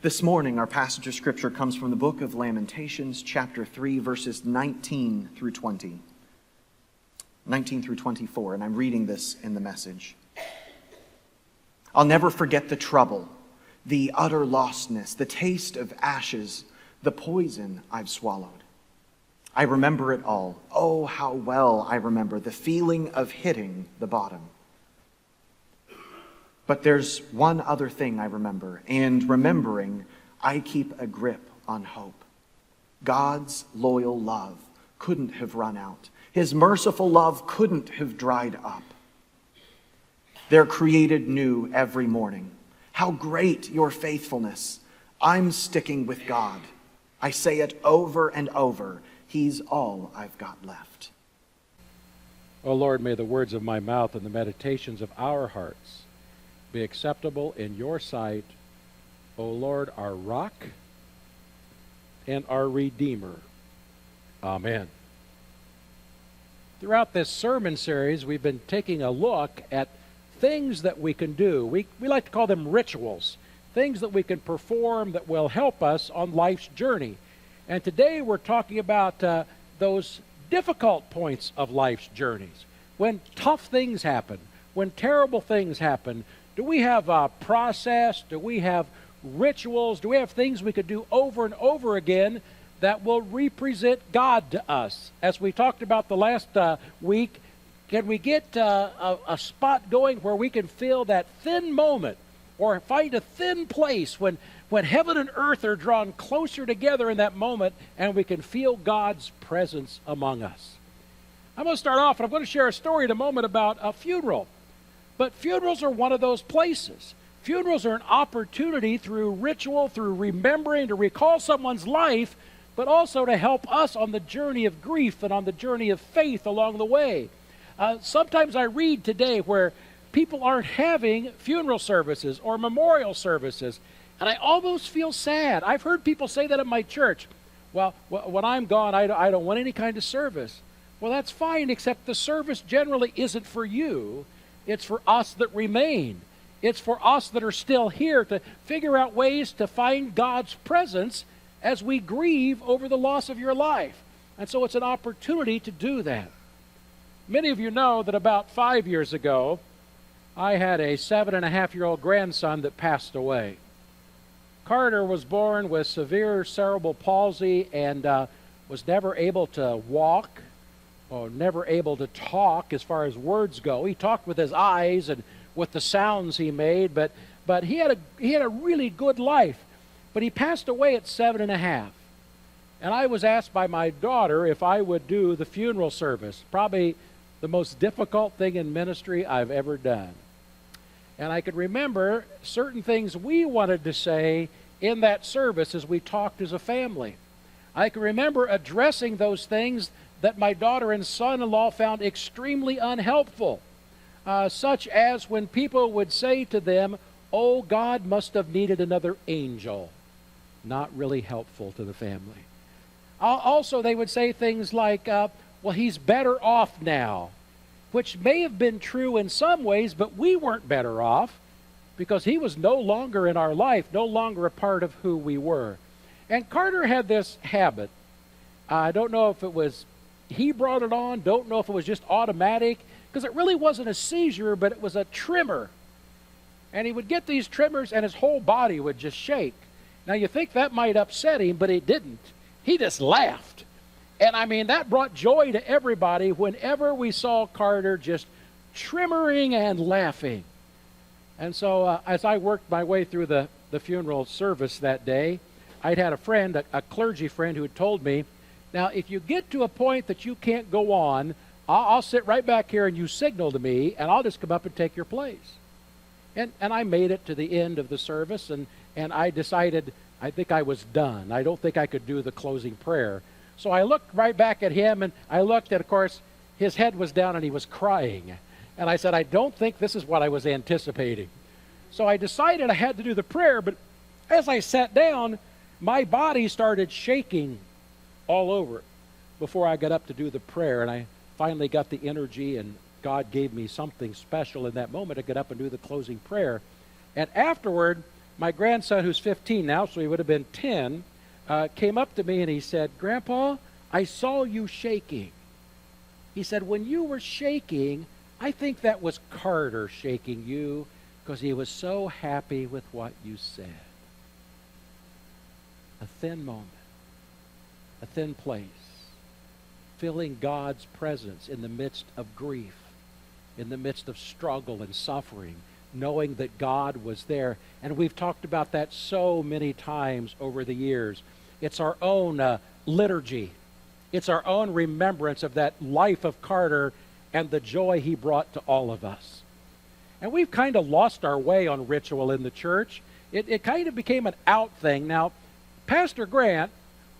This morning, our passage of Scripture comes from the book of Lamentations, chapter 3, verses 19 through 20. 19 through 24, and I'm reading this in the Message. I'll never forget the trouble, the utter lostness, the taste of ashes, the poison I've swallowed. I remember it all. Oh, how well I remember the feeling of hitting the bottom. But there's one other thing I remember, and remembering, I keep a grip on hope. God's loyal love couldn't have run out. His merciful love couldn't have dried up. They're created new every morning. How great your faithfulness. I'm sticking with God. I say it over and over. He's all I've got left. O Lord, may the words of my mouth and the meditations of our hearts be acceptable in your sight, O Lord, our rock and our Redeemer. Amen. Throughout this sermon series, we've been taking a look at things that we can do. We like to call them rituals, things that we can perform that will help us on life's journey. And today we're talking about those difficult points of life's journeys. When tough things happen, when terrible things happen, do we have a process? Do we have rituals? Do we have things we could do over and over again that will represent God to us? As we talked about the last week, can we get a spot going where we can feel that thin moment or find a thin place when heaven and earth are drawn closer together in that moment and we can feel God's presence among us? I'm going to start off and I'm going to share a story in a moment about a funeral. But funerals are one of those places. Funerals are an opportunity through ritual, through remembering, to recall someone's life, but also to help us on the journey of grief and on the journey of faith along the way. Sometimes I read today where people aren't having funeral services or memorial services, and I almost feel sad. I've heard people say that at my church. Well, when I'm gone, I don't want any kind of service. Well, that's fine, except the service generally isn't for you. It's for us that remain. It's for us that are still here to figure out ways to find God's presence as we grieve over the loss of your life. And so it's an opportunity to do that. Many of you know that about 5 years ago, I had a 7.5-year-old grandson that passed away. Carter was born with severe cerebral palsy and was never able to walk or never able to talk as far as words go. He talked with his eyes and with the sounds he made, but he had a really good life. But he passed away at 7.5. And I was asked by my daughter if I would do the funeral service, probably the most difficult thing in ministry I've ever done. And I could remember certain things we wanted to say in that service as we talked as a family. I can remember addressing those things that my daughter and son-in-law found extremely unhelpful, such as when people would say to them, "Oh, God must have needed another angel." Not really helpful to the family. Also, they would say things like, well, he's better off now, which may have been true in some ways, but we weren't better off because he was no longer in our life, no longer a part of who we were. And Carter had this habit. I don't know if it was he brought it on, don't know if it was just automatic, because it really wasn't a seizure, but it was a tremor. And he would get these tremors and his whole body would just shake. Now you think that might upset him, but it didn't. He just laughed. And I mean, that brought joy to everybody whenever we saw Carter just tremoring and laughing. And so as I worked my way through the funeral service that day, I'd had a friend, a clergy friend, who had told me, now if you get to a point that you can't go on, I'll sit right back here and you signal to me and I'll just come up and take your place. And I made it to the end of the service and I decided I think I was done. I don't think I could do the closing prayer. So I looked right back at him and I looked and of course his head was down and he was crying. And I said, I don't think this is what I was anticipating. So I decided I had to do the prayer, but as I sat down, my body started shaking all over it before I got up to do the prayer. And I finally got the energy and God gave me something special in that moment to get up and do the closing prayer. And afterward, my grandson, who's 15 now, so he would have been 10, came up to me and he said, "Grandpa, I saw you shaking." He said, "When you were shaking, I think that was Carter shaking you because he was so happy with what you said." A thin moment, a thin place, feeling God's presence in the midst of grief, in the midst of struggle and suffering, knowing that God was there. And we've talked about that so many times over the years. It's our own liturgy. It's our own remembrance of that life of Carter and the joy he brought to all of us. And we've kind of lost our way on ritual in the church. It kind of became an out thing. Now, Pastor Grant,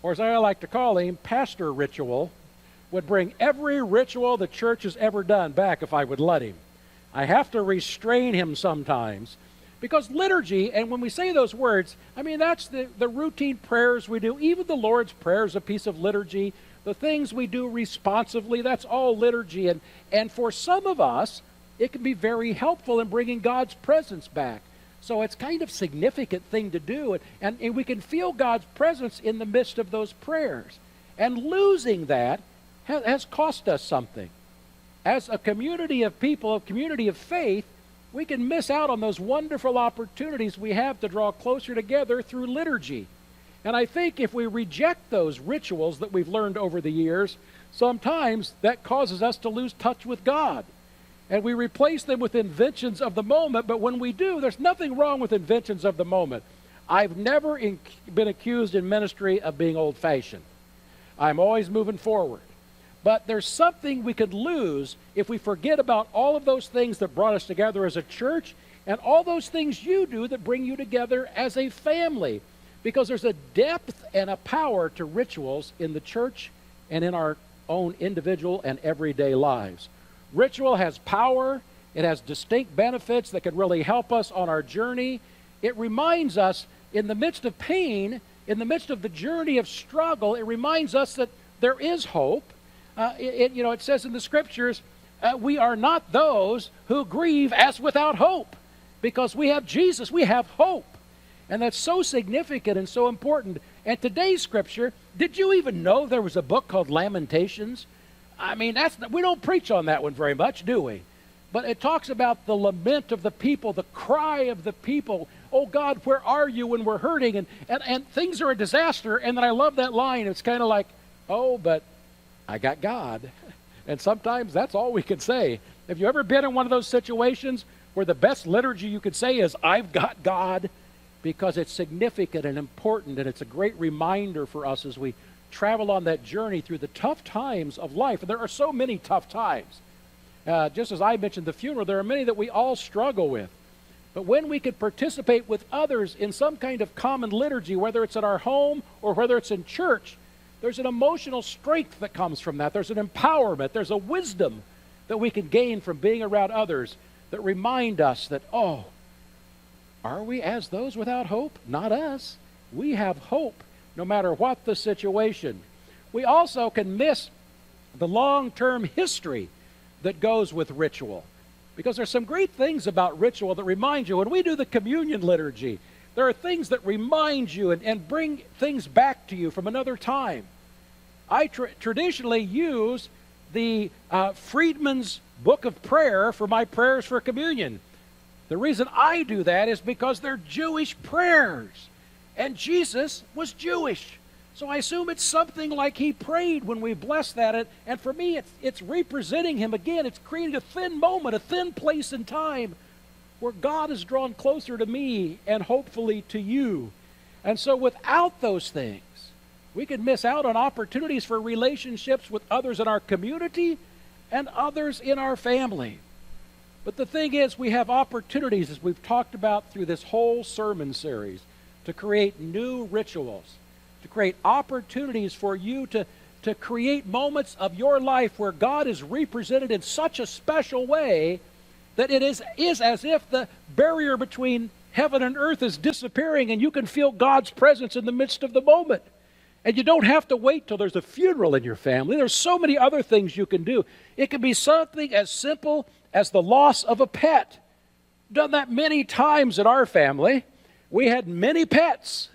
or as I like to call him, Pastor Ritual, would bring every ritual the church has ever done back if I would let him. I have to restrain him sometimes because liturgy, and when we say those words, I mean that's the routine prayers we do. Even the Lord's Prayer is a piece of liturgy. The things we do responsively, that's all liturgy. And for some of us, it can be very helpful in bringing God's presence back. So it's kind of a significant thing to do. And we can feel God's presence in the midst of those prayers. And losing that has cost us something. As a community of people, a community of faith, we can miss out on those wonderful opportunities we have to draw closer together through liturgy. And I think if we reject those rituals that we've learned over the years, sometimes that causes us to lose touch with God. And we replace them with inventions of the moment, but when we do, there's nothing wrong with inventions of the moment. I've never been accused in ministry of being old-fashioned. I'm always moving forward. But there's something we could lose if we forget about all of those things that brought us together as a church and all those things you do that bring you together as a family. Because there's a depth and a power to rituals in the church and in our own individual and everyday lives. Ritual has power. It has distinct benefits that can really help us on our journey. It reminds us in the midst of pain, in the midst of the journey of struggle, it reminds us that there is hope. It says in the scriptures, we are not those who grieve as without hope. Because we have Jesus, we have hope. And that's so significant and so important. And today's scripture, did you even know there was a book called Lamentations? I mean, we don't preach on that one very much, do we? But it talks about the lament of the people, the cry of the people. Oh God, where are you when we're hurting? And things are a disaster. And then I love that line. It's kind of like, oh, but I got God. And sometimes that's all we can say. Have you ever been in one of those situations where the best liturgy you could say is, I've got God? Because it's significant and important, and it's a great reminder for us as we travel on that journey through the tough times of life. And there are so many tough times. Just as I mentioned the funeral, there are many that we all struggle with. But when we can participate with others in some kind of common liturgy, whether it's at our home or whether it's in church, there's an emotional strength that comes from that. There's an empowerment. There's a wisdom that we can gain from being around others that remind us that, oh, are we as those without hope? Not us. We have hope no matter what the situation. We also can miss the long-term history that goes with ritual. Because there's some great things about ritual that remind you. When we do the communion liturgy, there are things that remind you and bring things back to you from another time. I traditionally use the Friedman's Book of Prayer for my prayers for communion. The reason I do that is because they're Jewish prayers. And Jesus was Jewish. So I assume it's something like he prayed when we bless that. And for me, it's representing him again. It's creating a thin moment, a thin place in time where God is drawn closer to me and hopefully to you. And so without those things, we could miss out on opportunities for relationships with others in our community and others in our family. But the thing is, we have opportunities, as we've talked about through this whole sermon series, to create new rituals, to create opportunities for you to create moments of your life where God is represented in such a special way that it is as if the barrier between heaven and earth is disappearing and you can feel God's presence in the midst of the moment. And you don't have to wait till there's a funeral in your family. There's so many other things you can do. It can be something as simple as the loss of a pet. Done that many times in our family. We had many pets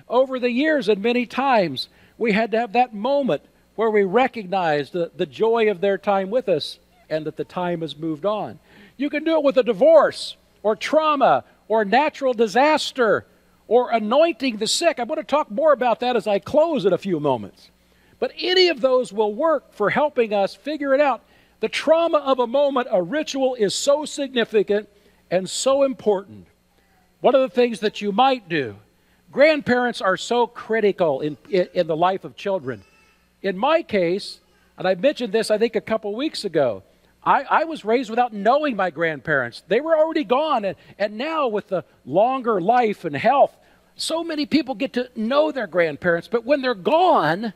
over the years, and many times we had to have that moment where we recognized the joy of their time with us and that the time has moved on. You can do it with a divorce or trauma or natural disaster or anointing the sick. I'm going to talk more about that as I close in a few moments. But any of those will work for helping us figure it out. The trauma of a moment, a ritual, is so significant and so important. One of the things that you might do, grandparents are so critical in the life of children. In my case, and I mentioned this I think a couple weeks ago, I was raised without knowing my grandparents. They were already gone, and now with the longer life and health, so many people get to know their grandparents, but when they're gone,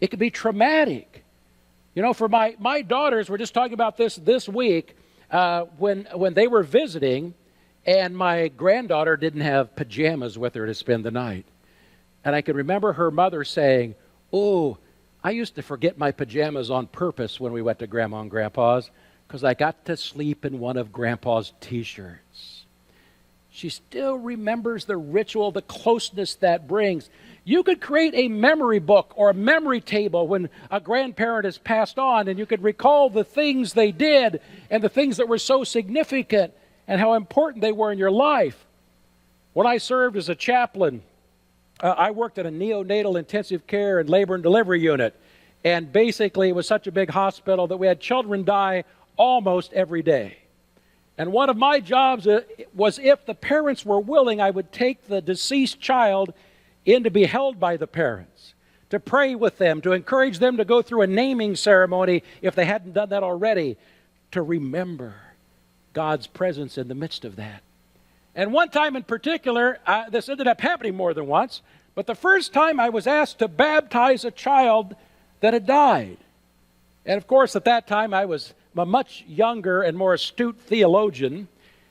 it can be traumatic. You know, for my daughters, we're just talking about this week, when they were visiting, and my granddaughter didn't have pajamas with her to spend the night. And I can remember her mother saying, "Oh, I used to forget my pajamas on purpose when we went to Grandma and Grandpa's because I got to sleep in one of Grandpa's T-shirts." She still remembers the ritual, the closeness that brings. You could create a memory book or a memory table when a grandparent has passed on, and you could recall the things they did and the things that were so significant and how important they were in your life. When I served as a chaplain, I worked at a neonatal intensive care and labor and delivery unit. And basically, it was such a big hospital that we had children die almost every day. And one of my jobs was, if the parents were willing, I would take the deceased child in to be held by the parents, to pray with them, to encourage them to go through a naming ceremony if they hadn't done that already, to remember God's presence in the midst of that. And one time in particular, this ended up happening more than once, but the first time I was asked to baptize a child that had died. And of course, at that time, I was a much younger and more astute theologian,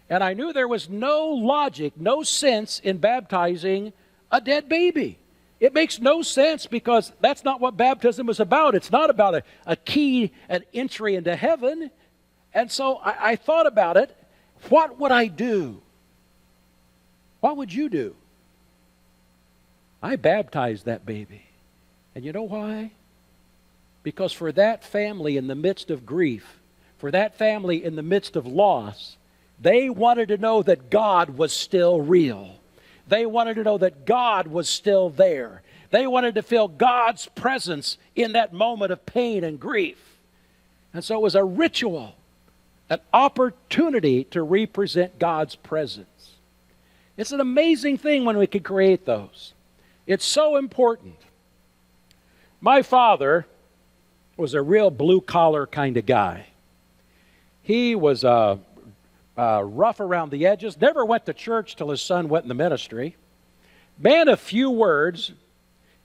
and I knew there was no logic, no sense in baptizing a dead baby. It makes no sense because that's not what baptism is about. It's not about a key, an entry into heaven. And so I thought about it. What would I do? What would you do? I baptized that baby. And you know why? Because for that family in the midst of grief, for that family in the midst of loss, they wanted to know that God was still real. They wanted to know that God was still there. They wanted to feel God's presence in that moment of pain and grief. And so it was a ritual, an opportunity to represent God's presence. It's an amazing thing when we can create those. It's so important. My father was a real blue-collar kind of guy. He was rough around the edges, never went to church till his son went in the ministry. Man of few words,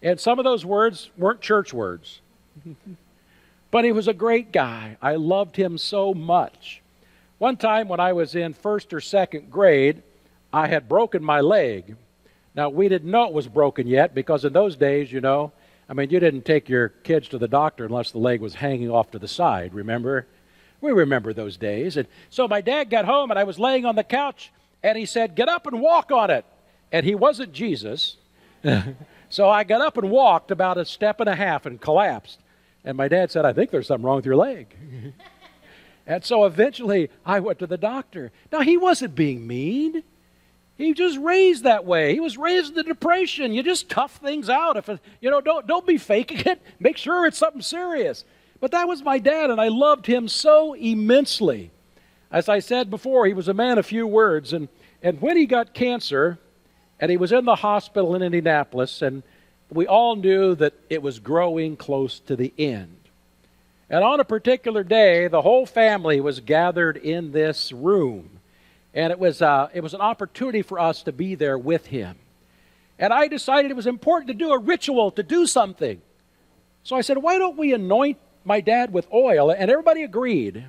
and some of those words weren't church words. But he was a great guy. I loved him so much. One time when I was in first or second grade, I had broken my leg. Now, we didn't know it was broken yet because in those days, you know, you didn't take your kids to the doctor unless the leg was hanging off to the side, remember? We remember those days. And so my dad got home and I was laying on the couch and he said, "Get up and walk on it." And he wasn't Jesus. So I got up and walked about a step and a half and collapsed. And my dad said, "I think there's something wrong with your leg." And so eventually I went to the doctor. Now, he wasn't being mean. He was just raised that way. He was raised in the Depression. You just tough things out. Don't be faking it. Make sure it's something serious. But that was my dad, and I loved him so immensely. As I said before, he was a man of few words. And when he got cancer, and he was in the hospital in Indianapolis, and we all knew that it was growing close to the end. And on a particular day, the whole family was gathered in this room. And it was an opportunity for us to be there with him. And I decided it was important to do a ritual, to do something. So I said, "Why don't we anoint my dad with oil?" And everybody agreed.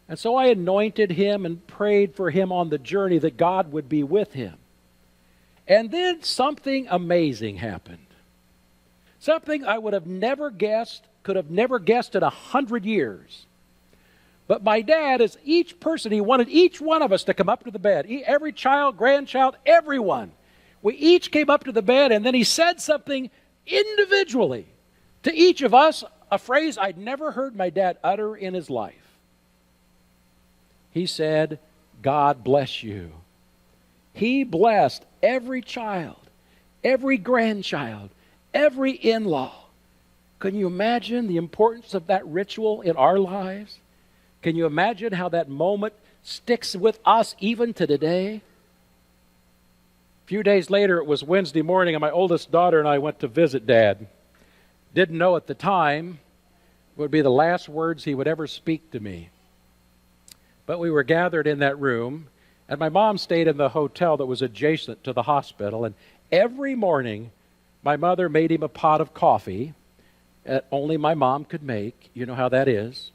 And so I anointed him and prayed for him on the journey that God would be with him. And then something amazing happened. Something I would have never guessed, could have never guessed in 100 years. But my dad, as each person, he wanted each one of us to come up to the bed. Every child, grandchild, everyone. We each came up to the bed, and then he said something individually to each of us, a phrase I'd never heard my dad utter in his life. He said, "God bless you." He blessed every child, every grandchild, every in-law. Can you imagine the importance of that ritual in our lives? Can you imagine how that moment sticks with us even to today? A few days later, it was Wednesday morning, and my oldest daughter and I went to visit Dad. Didn't know at the time it would be the last words he would ever speak to me. But we were gathered in that room, and my mom stayed in the hotel that was adjacent to the hospital, and every morning my mother made him a pot of coffee that only my mom could make. You know how that is.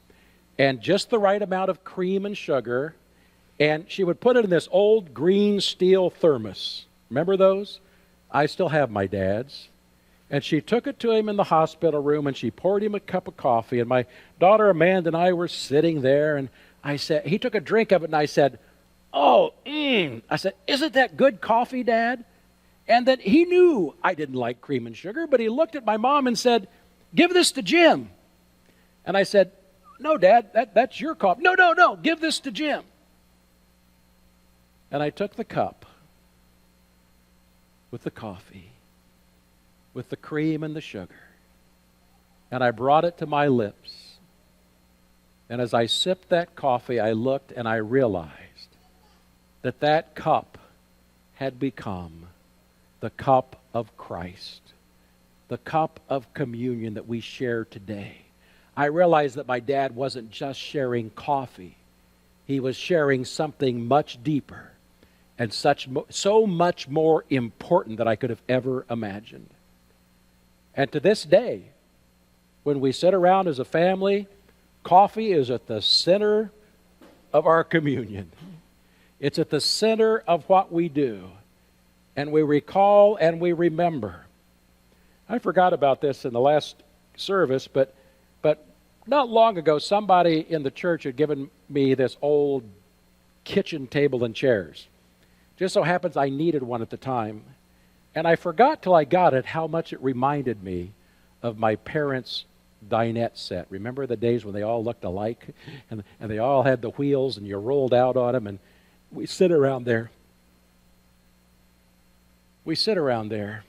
And just the right amount of cream and sugar, and she would put it in this old green steel thermos. Remember those? I still have my dad's. And she took it to him in the hospital room, and she poured him a cup of coffee, and my daughter Amanda and I were sitting there, and I said, he took a drink of it, and I said, I said, "Isn't that good coffee, Dad?" And then he knew I didn't like cream and sugar, but he looked at my mom and said, "Give this to Jim." And I said, "No, Dad, that's your coffee." No, give this to Jim. And I took the cup with the coffee, with the cream and the sugar, and I brought it to my lips. And as I sipped that coffee, I looked and I realized that that cup had become the cup of Christ, the cup of communion that we share today. I realized that my dad wasn't just sharing coffee. He was sharing something much deeper and so much more important than I could have ever imagined. And to this day, when we sit around as a family, coffee is at the center of our communion. It's at the center of what we do. And we recall and we remember. I forgot about this in the last service, but not long ago, somebody in the church had given me this old kitchen table and chairs. Just so happens I needed one at the time. And I forgot till I got it how much it reminded me of my parents' dinette set. Remember the days when they all looked alike? And they all had the wheels and you rolled out on them, and we sit around there. We sit around there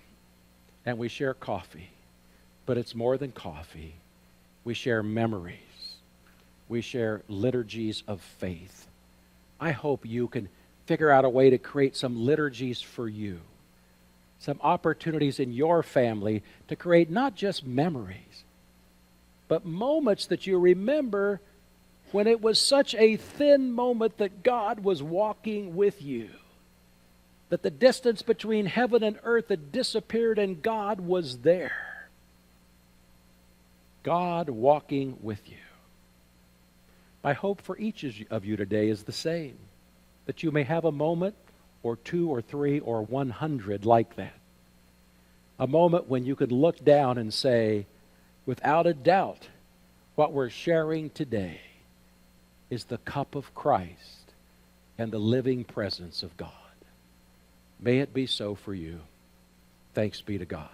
and we share coffee. But it's more than coffee. We share memories. We share liturgies of faith. I hope you can figure out a way to create some liturgies for you. Some opportunities in your family to create not just memories, but moments that you remember when it was such a thin moment that God was walking with you. That the distance between heaven and earth had disappeared and God was there. God walking with you. My hope for each of you today is the same. That you may have a moment or 2 or 3 or 100 like that. A moment when you could look down and say, without a doubt, what we're sharing today is the cup of Christ and the living presence of God. May it be so for you. Thanks be to God.